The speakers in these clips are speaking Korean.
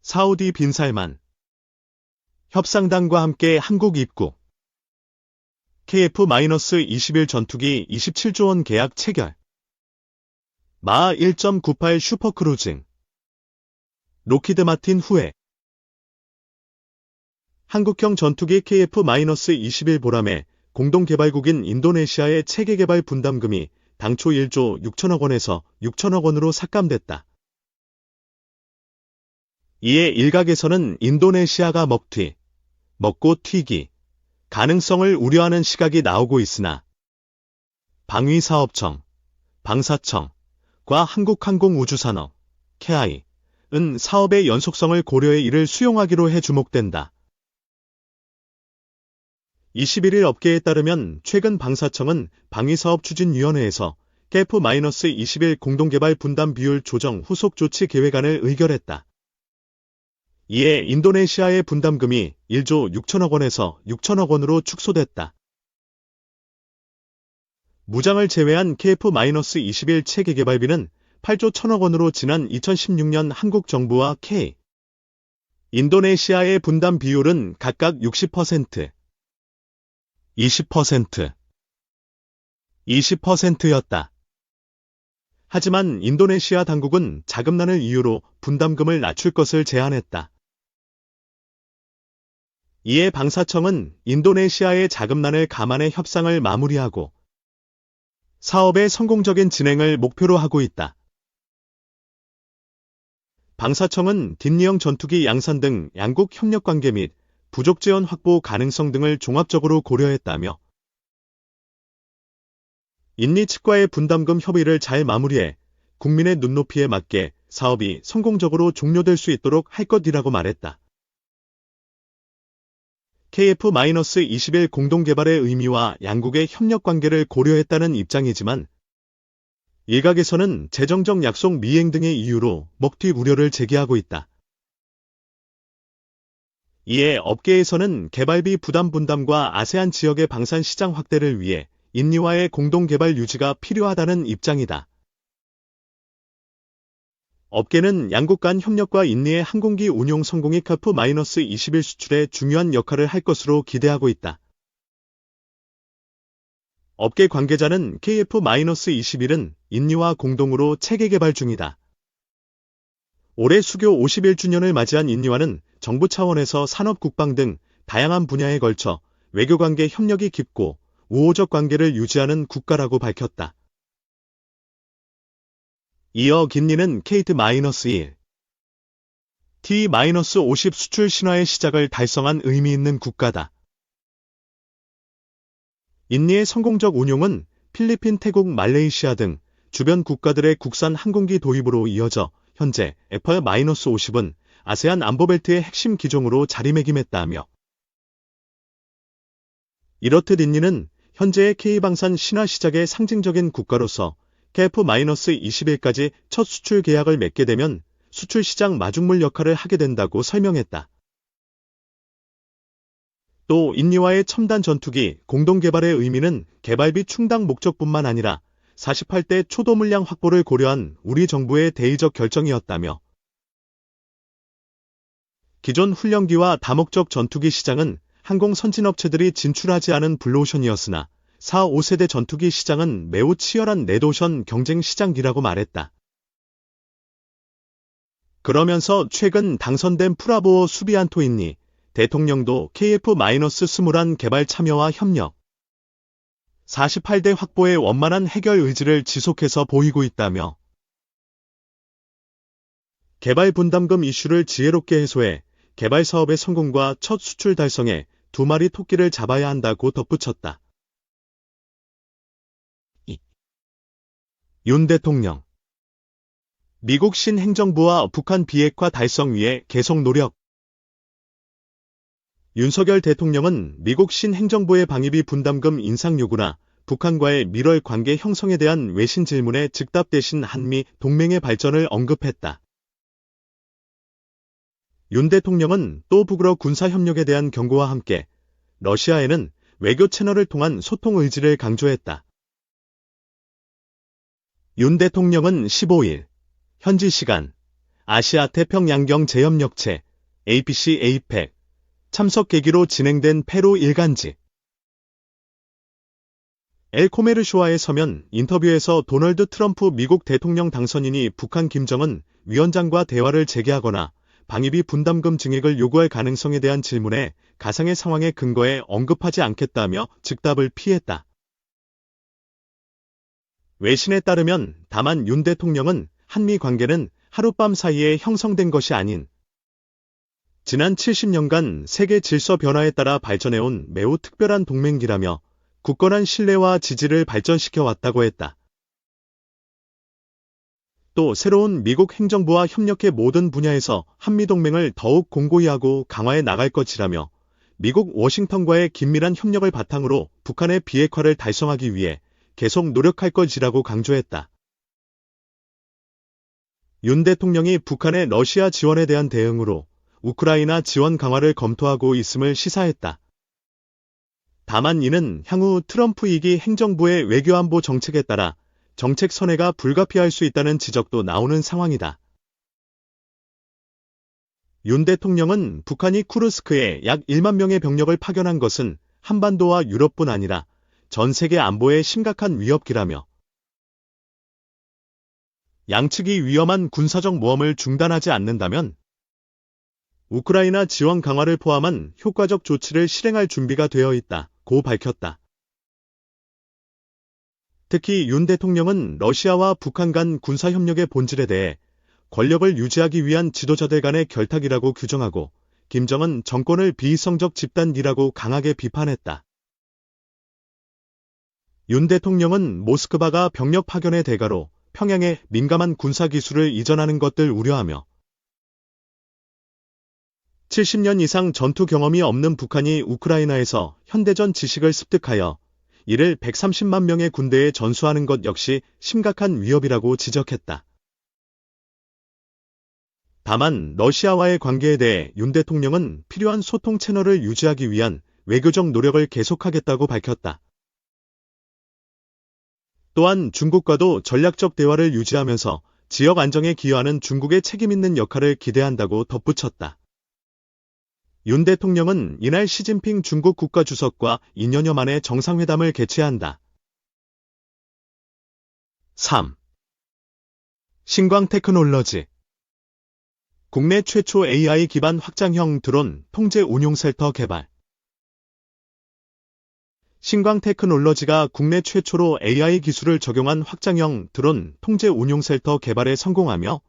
사우디 빈 살만 협상단과 함께 한국 입국. KF-21 전투기 27조 원 계약 체결. 마하 1.98 슈퍼크루징. 로키드 마틴 후회. 한국형 전투기 KF-21 보람에 공동개발국인 인도네시아의 체계개발 분담금이 당초 1조 6천억 원에서 6천억 원으로 삭감됐다. 이에 일각에서는 인도네시아가 먹고 튀기 가능성을 우려하는 시각이 나오고 있으나 방위사업청, 방사청과 한국항공우주산업, KAI은 사업의 연속성을 고려해 이를 수용하기로 해 주목된다. 21일 업계에 따르면 최근 방사청은 방위사업추진위원회에서 KF-21 공동개발 분담 비율 조정 후속 조치 계획안을 의결했다. 이에 인도네시아의 분담금이 1조 6천억 원에서 6천억 원으로 축소됐다. 무장을 제외한 KF-21 체계 개발비는 8조 1천억 원으로 지난 2016년 한국 정부와 인도네시아의 분담 비율은 각각 60%, 20%, 20%였다. 하지만 인도네시아 당국은 자금난을 이유로 분담금을 낮출 것을 제안했다. 이에 방사청은 인도네시아의 자금난을 감안해 협상을 마무리하고 사업의 성공적인 진행을 목표로 하고 있다. 방사청은 딘리형 전투기 양산 등 양국 협력관계 및 부족 재원 확보 가능성 등을 종합적으로 고려했다며 인리 측과의 분담금 협의를 잘 마무리해 국민의 눈높이에 맞게 사업이 성공적으로 종료될 수 있도록 할 것이라고 말했다. KF-21 공동개발의 의미와 양국의 협력관계를 고려했다는 입장이지만 일각에서는 재정적 약속 미행 등의 이유로 먹튀 우려를 제기하고 있다. 이에 업계에서는 개발비 부담 분담과 아세안 지역의 방산 시장 확대를 위해 인리와의 공동개발 유지가 필요하다는 입장이다. 업계는 양국 간 협력과 인리의 항공기 운용 성공이 KF-21 수출에 중요한 역할을 할 것으로 기대하고 있다. 업계 관계자는 KF-21은 인리와 공동으로 체계 개발 중이다. 올해 수교 51주년을 맞이한 인리와는 정부 차원에서 산업 국방 등 다양한 분야에 걸쳐 외교관계 협력이 깊고 우호적 관계를 유지하는 국가라고 밝혔다. 이어 인리는 KT-1, T-50 수출 신화의 시작을 달성한 의미 있는 국가다. 인리의 성공적 운용은 필리핀, 태국, 말레이시아 등 주변 국가들의 국산 항공기 도입으로 이어져 현재 F-50은 아세안 안보벨트의 핵심 기종으로 자리매김했다며 이렇듯 인리는 현재의 K방산 신화 시작의 상징적인 국가로서 KF-21까지 첫 수출 계약을 맺게 되면 수출 시장 마중물 역할을 하게 된다고 설명했다. 또 인리와의 첨단 전투기 공동개발의 의미는 개발비 충당 목적뿐만 아니라 48대 초도 물량 확보를 고려한 우리 정부의 대의적 결정이었다며 기존 훈련기와 다목적 전투기 시장은 항공 선진업체들이 진출하지 않은 블루오션이었으나 4, 5세대 전투기 시장은 매우 치열한 레드오션 경쟁 시장이라고 말했다. 그러면서 최근 당선된 프라보어 수비안토 인리 대통령도 KF-21 개발 참여와 협력, 48대 확보의 원만한 해결 의지를 지속해서 보이고 있다며 개발 분담금 이슈를 지혜롭게 해소해 개발 사업의 성공과 첫 수출 달성에 두 마리 토끼를 잡아야 한다고 덧붙였다. 윤 대통령 미국 신행정부와 북한 비핵화 달성 위해 계속 노력. 윤석열 대통령은 미국 신행정부의 방위비 분담금 인상 요구나 북한과의 밀월 관계 형성에 대한 외신 질문에 즉답 대신 한미 동맹의 발전을 언급했다. 윤 대통령은 또 북으로 군사협력에 대한 경고와 함께 러시아에는 외교 채널을 통한 소통 의지를 강조했다. 윤 대통령은 15일 현지 시간 아시아 태평양경 제협력체 APC APEC 참석 계기로 진행된 페루 일간지. 엘 코메르쇼와의 서면 인터뷰에서 도널드 트럼프 미국 대통령 당선인이 북한 김정은 위원장과 대화를 재개하거나 방위비 분담금 증액을 요구할 가능성에 대한 질문에 가상의 상황의 근거에 언급하지 않겠다며 즉답을 피했다. 외신에 따르면 다만 윤 대통령은 한미 관계는 하룻밤 사이에 형성된 것이 아닌 지난 70년간 세계 질서 변화에 따라 발전해온 매우 특별한 동맹기라며 굳건한 신뢰와 지지를 발전시켜 왔다고 했다. 또 새로운 미국 행정부와 협력해 모든 분야에서 한미동맹을 더욱 공고히 하고 강화해 나갈 것이라며 미국 워싱턴과의 긴밀한 협력을 바탕으로 북한의 비핵화를 달성하기 위해 계속 노력할 것이라고 강조했다. 윤 대통령이 북한의 러시아 지원에 대한 대응으로 우크라이나 지원 강화를 검토하고 있음을 시사했다. 다만 이는 향후 트럼프 2기 행정부의 외교안보 정책에 따라 정책 선회가 불가피할 수 있다는 지적도 나오는 상황이다. 윤 대통령은 북한이 쿠르스크에 약 1만 명의 병력을 파견한 것은 한반도와 유럽뿐 아니라 전 세계 안보에 심각한 위협기라며 양측이 위험한 군사적 모험을 중단하지 않는다면 우크라이나 지원 강화를 포함한 효과적 조치를 실행할 준비가 되어 있다고 밝혔다. 특히 윤 대통령은 러시아와 북한 간 군사협력의 본질에 대해 권력을 유지하기 위한 지도자들 간의 결탁이라고 규정하고 김정은 정권을 비이성적 집단이라고 강하게 비판했다. 윤 대통령은 모스크바가 병력 파견의 대가로 평양에 민감한 군사기술을 이전하는 것들 우려하며 70년 이상 전투 경험이 없는 북한이 우크라이나에서 현대전 지식을 습득하여 이를 130만 명의 군대에 전수하는 것 역시 심각한 위협이라고 지적했다. 다만 러시아와의 관계에 대해 윤 대통령은 필요한 소통 채널을 유지하기 위한 외교적 노력을 계속하겠다고 밝혔다. 또한 중국과도 전략적 대화를 유지하면서 지역 안정에 기여하는 중국의 책임있는 역할을 기대한다고 덧붙였다. 윤 대통령은 이날 시진핑 중국 국가주석과 2년여 만에 정상회담을 개최한다. 3. 신광 테크놀러지 국내 최초 AI 기반 확장형 드론 통제 운용 쉘터 개발. 신광 테크놀러지가 국내 최초로 AI 기술을 적용한 확장형 드론 통제 운용 쉘터 개발에 성공하며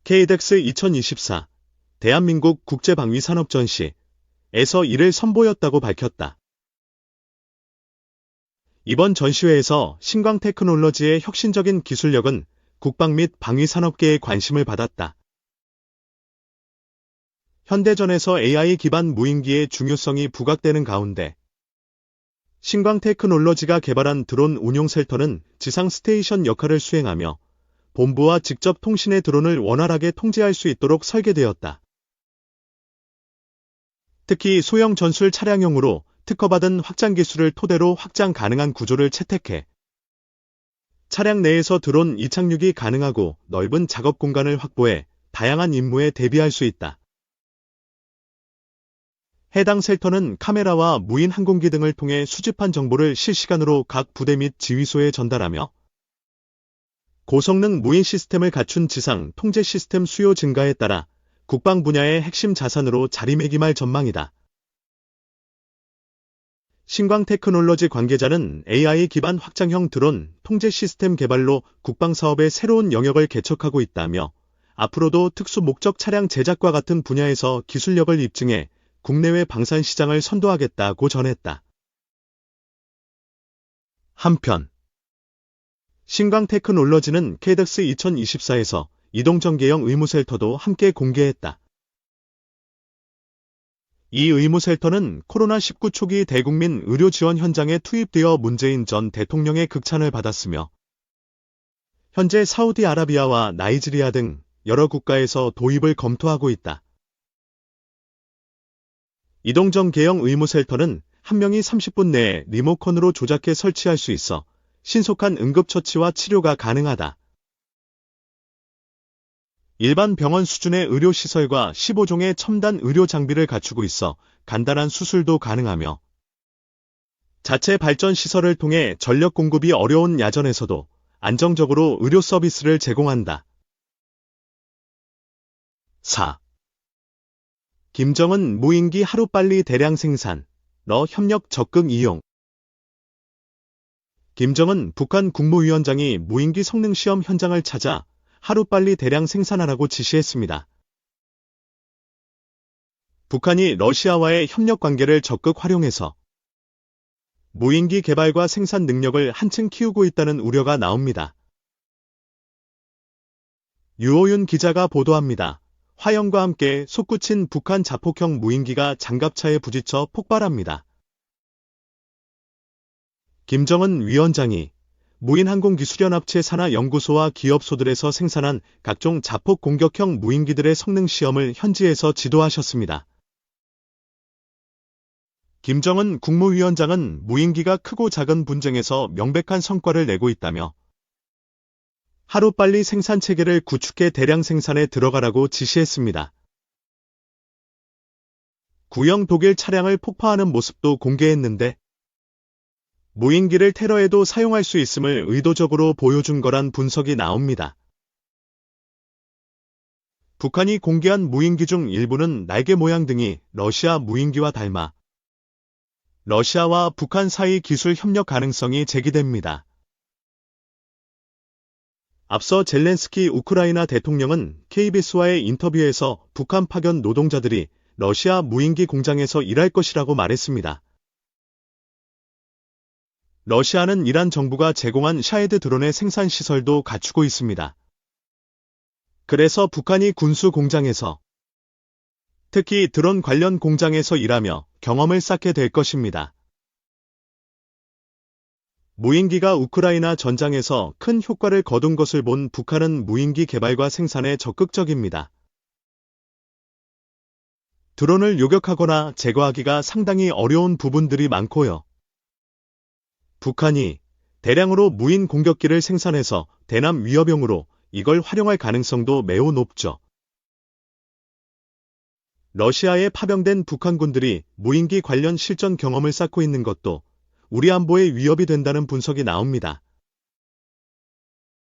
KDX 2024 대한민국 국제방위산업전시에서 이를 선보였다고 밝혔다. 이번 전시회에서 신광 테크놀러지의 혁신적인 기술력은 국방 및 방위산업계의 관심을 받았다. 현대전에서 AI 기반 무인기의 중요성이 부각되는 가운데 신광 테크놀러지가 개발한 드론 운용 쉘터는 지상 스테이션 역할을 수행하며 본부와 직접 통신의 드론을 원활하게 통제할 수 있도록 설계되었다. 특히 소형 전술 차량용으로 특허받은 확장 기술을 토대로 확장 가능한 구조를 채택해 차량 내에서 드론 이착륙이 가능하고 넓은 작업 공간을 확보해 다양한 임무에 대비할 수 있다. 해당 쉘터는 카메라와 무인 항공기 등을 통해 수집한 정보를 실시간으로 각 부대 및 지휘소에 전달하며 고성능 무인 시스템을 갖춘 지상 통제 시스템 수요 증가에 따라 국방 분야의 핵심 자산으로 자리매김할 전망이다. 신광 테크놀러지 관계자는 AI 기반 확장형 드론 통제 시스템 개발로 국방 사업의 새로운 영역을 개척하고 있다며 앞으로도 특수 목적 차량 제작과 같은 분야에서 기술력을 입증해 국내외 방산 시장을 선도하겠다고 전했다. 한편 신광 테크놀러지는 KDX 2024에서 이동전개형 의무 쉘터도 함께 공개했다. 이 의무 쉘터는 코로나19 초기 대국민 의료 지원 현장에 투입되어 문재인 전 대통령의 극찬을 받았으며 현재 사우디아라비아와 나이지리아 등 여러 국가에서 도입을 검토하고 있다. 이동전개형 의무 쉘터는 한 명이 30분 내에 리모컨으로 조작해 설치할 수 있어 신속한 응급처치와 치료가 가능하다. 일반 병원 수준의 의료시설과 15종의 첨단 의료 장비를 갖추고 있어 간단한 수술도 가능하며 자체 발전 시설을 통해 전력 공급이 어려운 야전에서도 안정적으로 의료 서비스를 제공한다. 4. 김정은 무인기 하루빨리 대량 생산, 러 협력 적극 이용. 김정은 북한 국무위원장이 무인기 성능시험 현장을 찾아 하루빨리 대량 생산하라고 지시했습니다. 북한이 러시아와의 협력 관계를 적극 활용해서 무인기 개발과 생산 능력을 한층 키우고 있다는 우려가 나옵니다. 유호윤 기자가 보도합니다. 화염과 함께 솟구친 북한 자폭형 무인기가 장갑차에 부딪혀 폭발합니다. 김정은 위원장이 무인항공기술연합체 산하연구소와 기업소들에서 생산한 각종 자폭 공격형 무인기들의 성능 시험을 현지에서 지도하셨습니다. 김정은 국무위원장은 무인기가 크고 작은 분쟁에서 명백한 성과를 내고 있다며 하루빨리 생산체계를 구축해 대량 생산에 들어가라고 지시했습니다. 구형 독일 차량을 폭파하는 모습도 공개했는데 무인기를 테러에도 사용할 수 있음을 의도적으로 보여준 거란 분석이 나옵니다. 북한이 공개한 무인기 중 일부는 날개 모양 등이 러시아 무인기와 닮아 러시아와 북한 사이 기술 협력 가능성이 제기됩니다. 앞서 젤렌스키 우크라이나 대통령은 KBS와의 인터뷰에서 북한 파견 노동자들이 러시아 무인기 공장에서 일할 것이라고 말했습니다. 러시아는 이란 정부가 제공한 샤헤드 드론의 생산 시설도 갖추고 있습니다. 그래서 북한이 군수 공장에서 특히 드론 관련 공장에서 일하며 경험을 쌓게 될 것입니다. 무인기가 우크라이나 전장에서 큰 효과를 거둔 것을 본 북한은 무인기 개발과 생산에 적극적입니다. 드론을 요격하거나 제거하기가 상당히 어려운 부분들이 많고요. 북한이 대량으로 무인 공격기를 생산해서 대남 위협용으로 이걸 활용할 가능성도 매우 높죠. 러시아에 파병된 북한군들이 무인기 관련 실전 경험을 쌓고 있는 것도 우리 안보에 위협이 된다는 분석이 나옵니다.